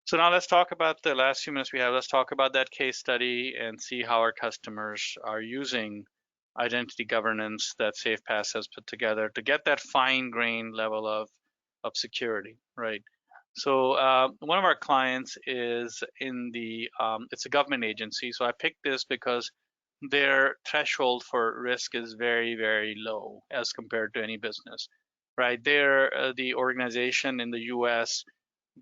So now let's talk about the last few minutes we have. Let's talk about that case study and see how our customers are using identity governance that SafePaaS has put together to get that fine-grained level of security, right? So one of our clients is in the, it's a government agency. So I picked this because their threshold for risk is very, very low as compared to any business, right? They're the organization in the US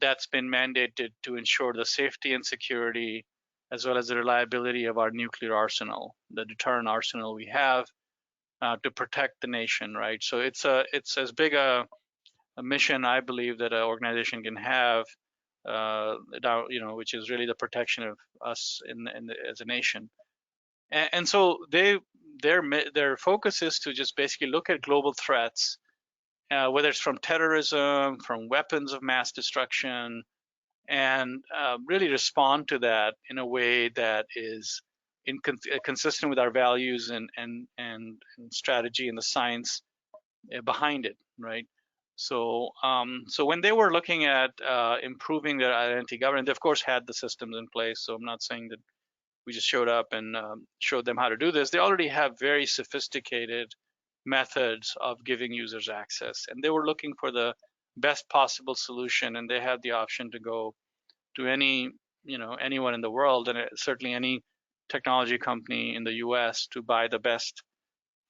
that's been mandated to ensure the safety and security as well as the reliability of our nuclear arsenal, the deterrent arsenal we have to protect the nation, right? So it's as big a mission I believe that an organization can have, which is really the protection of us as a nation. And so their focus is to just basically look at global threats, whether it's from terrorism, from weapons of mass destruction, and really respond to that in a way that is consistent with our values and strategy and the science behind it, right? So so when they were looking at improving their identity governance, they of course had the systems in place. So I'm not saying that we just showed up and showed them how to do this. They already have very sophisticated methods of giving users access, and they were looking for the best possible solution, and they had the option to go to anyone in the world, and certainly any technology company in the US to buy the best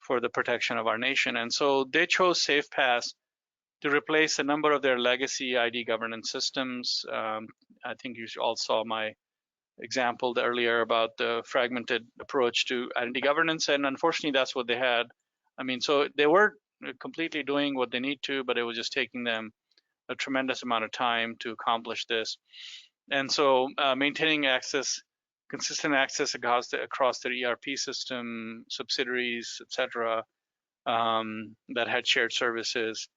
for the protection of our nation. And so they chose SafePaaS to replace a number of their legacy ID governance systems. I think you all saw my example earlier about the fragmented approach to identity governance, and unfortunately that's what they had. I mean, so they were completely doing what they need to, but it was just taking them a tremendous amount of time to accomplish this. And so maintaining access, consistent access across their ERP system, subsidiaries, etc., that had shared services,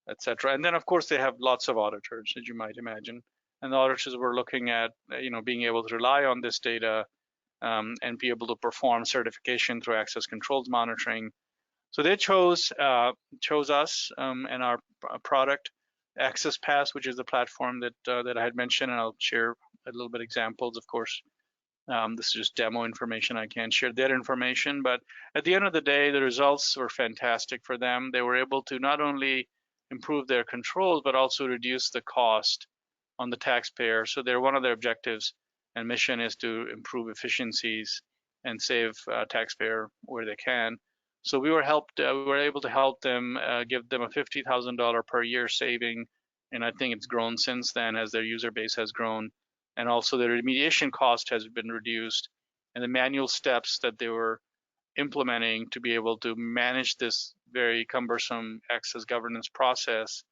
etc. And then of course they have lots of auditors, as you might imagine. And the auditors were looking at being able to rely on this data and be able to perform certification through access controls monitoring. So they chose us and our product, SafePaaS, which is the platform that I had mentioned, and I'll share a little bit examples. Of course, this is just demo information. I can't share their information, but at the end of the day, the results were fantastic for them. They were able to not only improve their controls, but also reduce the cost on the taxpayer. So one of their objectives and mission is to improve efficiencies and save taxpayer where they can. So we were able to help them, give them a $50,000 per year saving, and I think it's grown since then as their user base has grown, and also their remediation cost has been reduced, and the manual steps that they were implementing to be able to manage this very cumbersome access governance process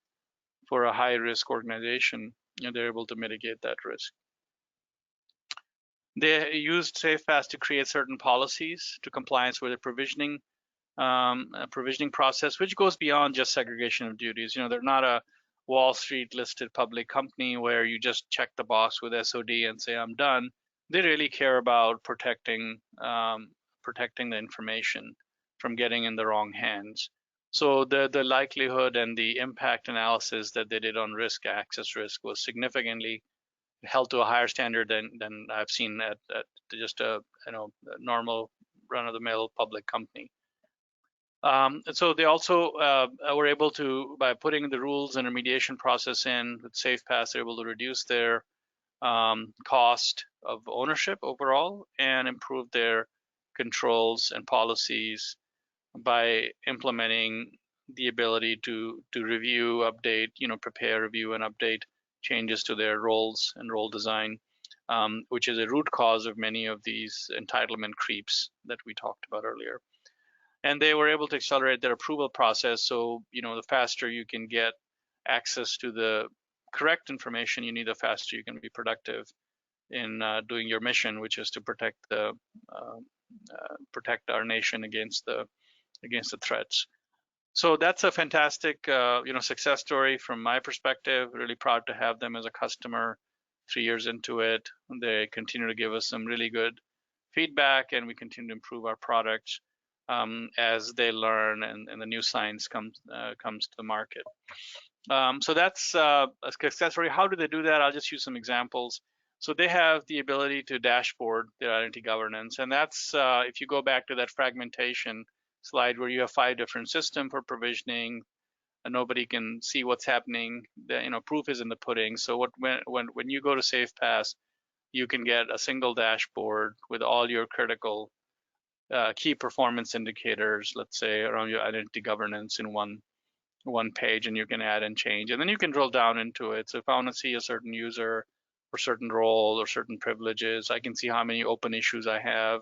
for a high-risk organization, they're able to mitigate that risk. They used SafePaaS to create certain policies to compliance with the provisioning process, which goes beyond just segregation of duties. They're not a Wall Street listed public company where you just check the box with SOD and say I'm done. They really care about protecting the information from getting in the wrong hands. So the likelihood and the impact analysis that they did on access risk was significantly held to a higher standard than I've seen at just a normal run-of-the-mill public company. So they also were able to, by putting the rules and remediation process in with SafePaaS, they're able to reduce their cost of ownership overall and improve their controls and policies by implementing the ability to review, update, prepare, review, and update changes to their roles and role design, which is a root cause of many of these entitlement creeps that we talked about earlier. And they were able to accelerate their approval process. So, the faster you can get access to the correct information you need, the faster you can be productive in doing your mission, which is to protect our nation against the threats. So that's a fantastic, success story from my perspective. Really proud to have them as a customer. 3 years into it, they continue to give us some really good feedback, and we continue to improve our products as they learn and the new science comes to the market. So that's a success story. How do they do that? I'll just use some examples. So they have the ability to dashboard their identity governance, and that's if you go back to that fragmentation slide where you have 5 different systems for provisioning, and nobody can see what's happening. Proof is in the pudding. So when you go to SafePaaS, you can get a single dashboard with all your critical key performance indicators, let's say around your identity governance in one page, and you can add and change, and then you can drill down into it. So if I want to see a certain user or certain role or certain privileges, I can see how many open issues I have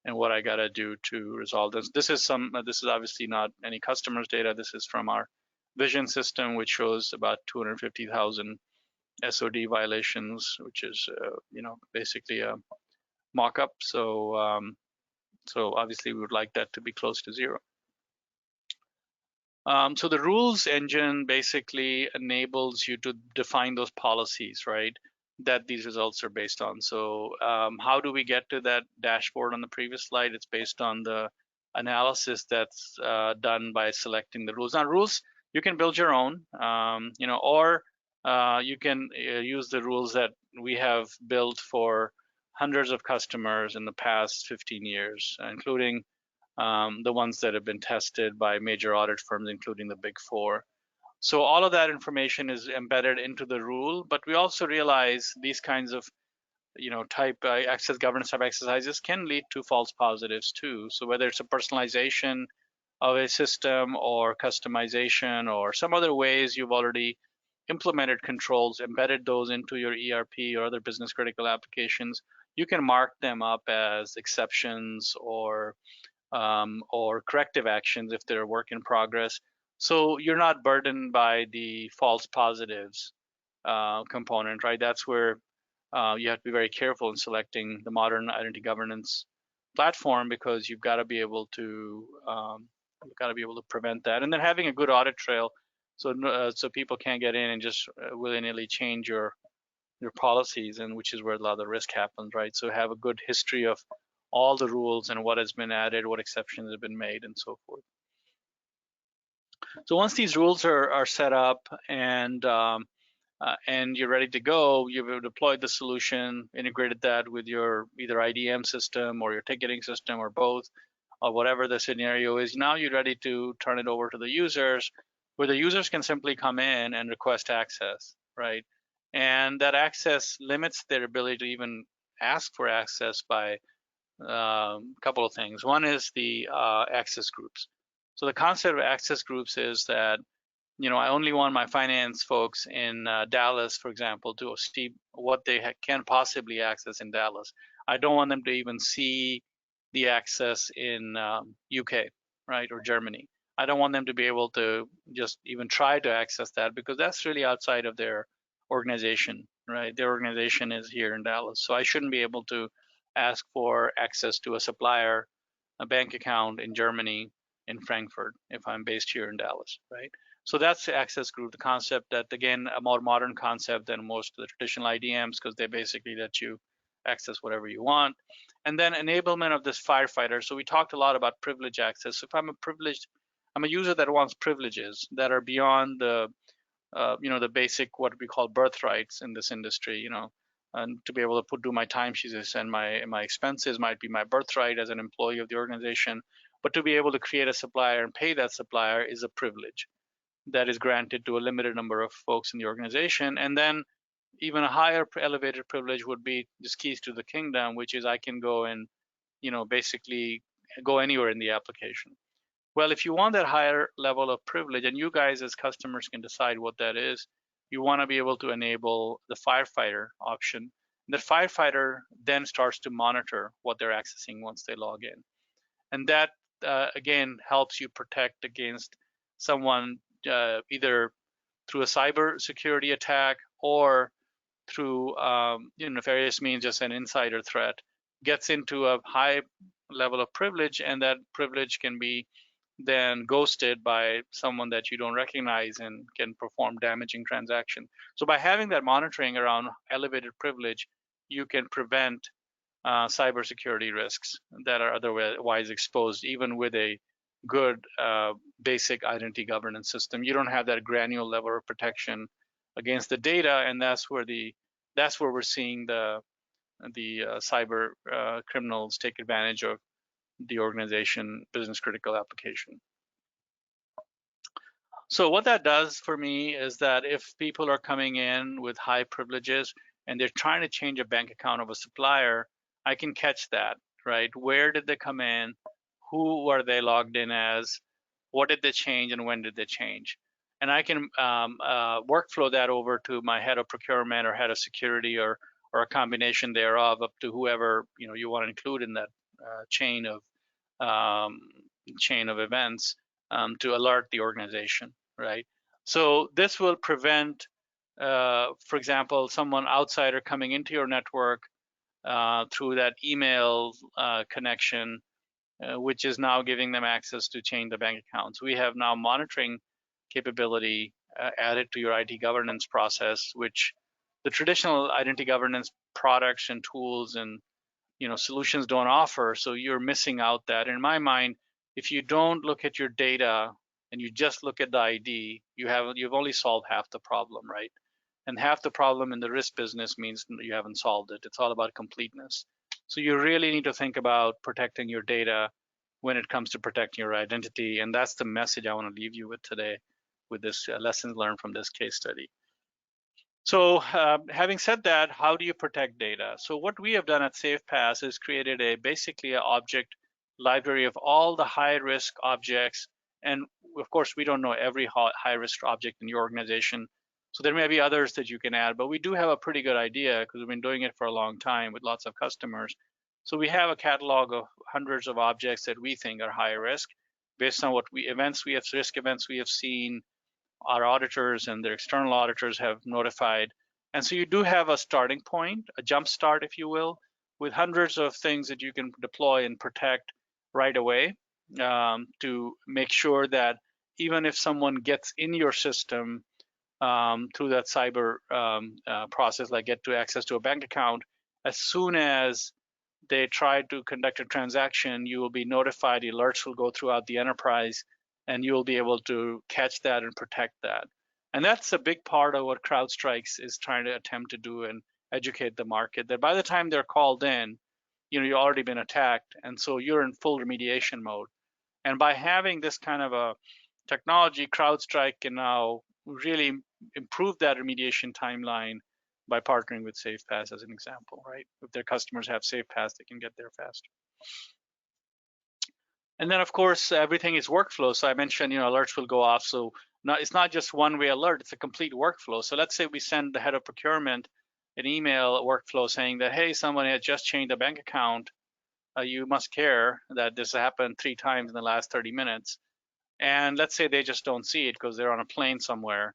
and what I got to do to resolve this. This is obviously not any customers data. This is from our vision system, which shows about 250,000 SOD violations, which is basically a mock-up. So obviously we would like that to be close to zero. So the rules engine basically enables you to define those policies, right, that these results are based on. So how do we get to that dashboard on the previous slide? It's based on the analysis that's done by selecting the rules. Now, rules, you can build your own, or you can use the rules that we have built for hundreds of customers in the past 15 years, including the ones that have been tested by major audit firms, including the Big Four. So all of that information is embedded into the rule, but we also realize these kinds of type access governance type exercises can lead to false positives too. So whether it's a personalization of a system or customization or some other ways you've already implemented controls, embedded those into your ERP or other business critical applications, you can mark them up as exceptions or corrective actions if they're a work in progress. So you're not burdened by the false positives component, right? That's where you have to be very careful in selecting the modern identity governance platform, because you've got to be able to prevent that, and then having a good audit trail, so people can't get in and just willy-nilly change your policies, and which is where a lot of the risk happens, right? So have a good history of all the rules and what has been added, what exceptions have been made, and so forth. So once these rules are set up and you're ready to go, you've deployed the solution, integrated that with your either IDM system or your ticketing system or both, or whatever the scenario is. Now you're ready to turn it over to the users, where the users can simply come in and request access, right? And that access limits their ability to even ask for access by a couple of things. One is the access groups. So the concept of access groups is that I only want my finance folks in Dallas, for example, to see what they can possibly access in Dallas. I don't want them to even see the access in UK, right, or Germany. I don't want them to be able to just even try to access that, because that's really outside of their organization, right? Their organization is here in Dallas. So I shouldn't be able to ask for access to a supplier, a bank account in Germany, in Frankfurt, if I'm based here in Dallas, right? So that's the access group, the concept that, again, a more modern concept than most of the traditional IDMs, because they basically let you access whatever you want. And then enablement of this firefighter. So we talked a lot about privilege access. So if I'm a user that wants privileges that are beyond the the basic, what we call birthrights in this industry, and to be able to do my timesheets and my expenses might be my birthright as an employee of the organization. But to be able to create a supplier and pay that supplier is a privilege that is granted to a limited number of folks in the organization. And then even a higher elevated privilege would be this keys to the kingdom, which is I can go and basically go anywhere in the application. Well, if you want that higher level of privilege, and you guys as customers can decide what that is, you want to be able to enable the firefighter option. The firefighter then starts to monitor what they're accessing once they log in. And that, again, helps you protect against someone either through a cybersecurity attack or through nefarious means, just an insider threat, gets into a high level of privilege, and that privilege can be then ghosted by someone that you don't recognize and can perform damaging transaction. So by having that monitoring around elevated privilege, you can prevent cybersecurity risks that are otherwise exposed, even with a good basic identity governance system. You don't have that granular level of protection against the data, and that's where we're seeing the cyber criminals take advantage of the organization business critical application. So what that does for me is that if people are coming in with high privileges and they're trying to change a bank account of a supplier, I can catch that, right? Where did they come in? Who were they logged in as? What did they change and when did they change? And I can workflow that over to my head of procurement or head of security or a combination thereof, up to whoever you want to include in that chain of events, to alert the organization, right? So this will prevent, for example, someone outsider coming into your network through that email connection, which is now giving them access to change the bank accounts. We have now monitoring capability added to your IT governance process, which the traditional identity governance products and tools and solutions don't offer. So you're missing out that. In my mind, if you don't look at your data and you just look at the ID, you've only solved half the problem, right? And half the problem in the risk business means you haven't solved it. It's all about completeness. So you really need to think about protecting your data when it comes to protecting your identity. And that's the message I want to leave you with today with this lessons learned from this case study. So having said that, how do you protect data? So what we have done at SafePaaS is created basically an object library of all the high-risk objects. And of course, we don't know every high-risk object in your organization. So there may be others that you can add, but we do have a pretty good idea because we've been doing it for a long time with lots of customers. So we have a catalog of hundreds of objects that we think are high risk based on what risk events we have seen, our auditors and their external auditors have notified. And so you do have a starting point, a jump start, if you will, with hundreds of things that you can deploy and protect right away, to make sure that even if someone gets in your system through that cyber process, like get to access to a bank account, as soon as they try to conduct a transaction, you will be notified, alerts will go throughout the enterprise, and you'll be able to catch that and protect that. And that's a big part of what CrowdStrike is trying to attempt to do and educate the market, that by the time they're called in, you've already been attacked, and so you're in full remediation mode. And by having this kind of a technology, CrowdStrike can now really improve that remediation timeline by partnering with SafePaaS as an example, right? If their customers have SafePaaS, they can get there faster. And then of course, everything is workflow. So I mentioned, alerts will go off. So it's not just one-way alert, it's a complete workflow. So let's say we send the head of procurement an email workflow saying that, hey, someone had just changed a bank account. You must care that this happened 3 times in the last 30 minutes. And let's say they just don't see it because they're on a plane somewhere.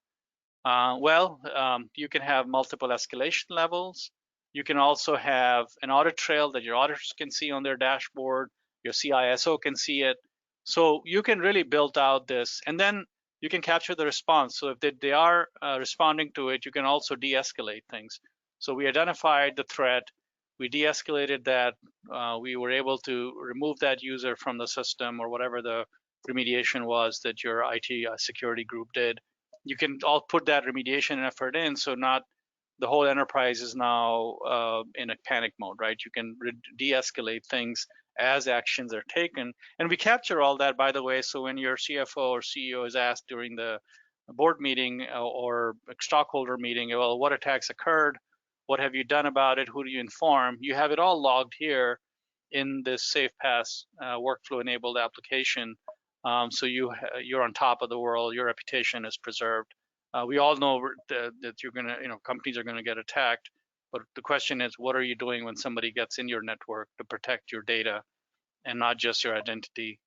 You can have multiple escalation levels. You can also have an audit trail that your auditors can see on their dashboard. Your CISO can see it. So you can really build out this, and then you can capture the response. So if they are responding to it, you can also de-escalate things. So we identified the threat, we de-escalated that, we were able to remove that user from the system or whatever the remediation was that your IT security group did. You can all put that remediation effort in, so not the whole enterprise is now in a panic mode, right? You can de-escalate things as actions are taken. And we capture all that, by the way, so when your CFO or CEO is asked during the board meeting or stockholder meeting, well, what attacks occurred? What have you done about it? Who do you inform? You have it all logged here in this SafePaaS workflow-enabled application. So you're on top of the world. Your reputation is preserved. We all know that you're gonna, companies are gonna get attacked. But the question is, what are you doing when somebody gets in your network to protect your data and not just your identity?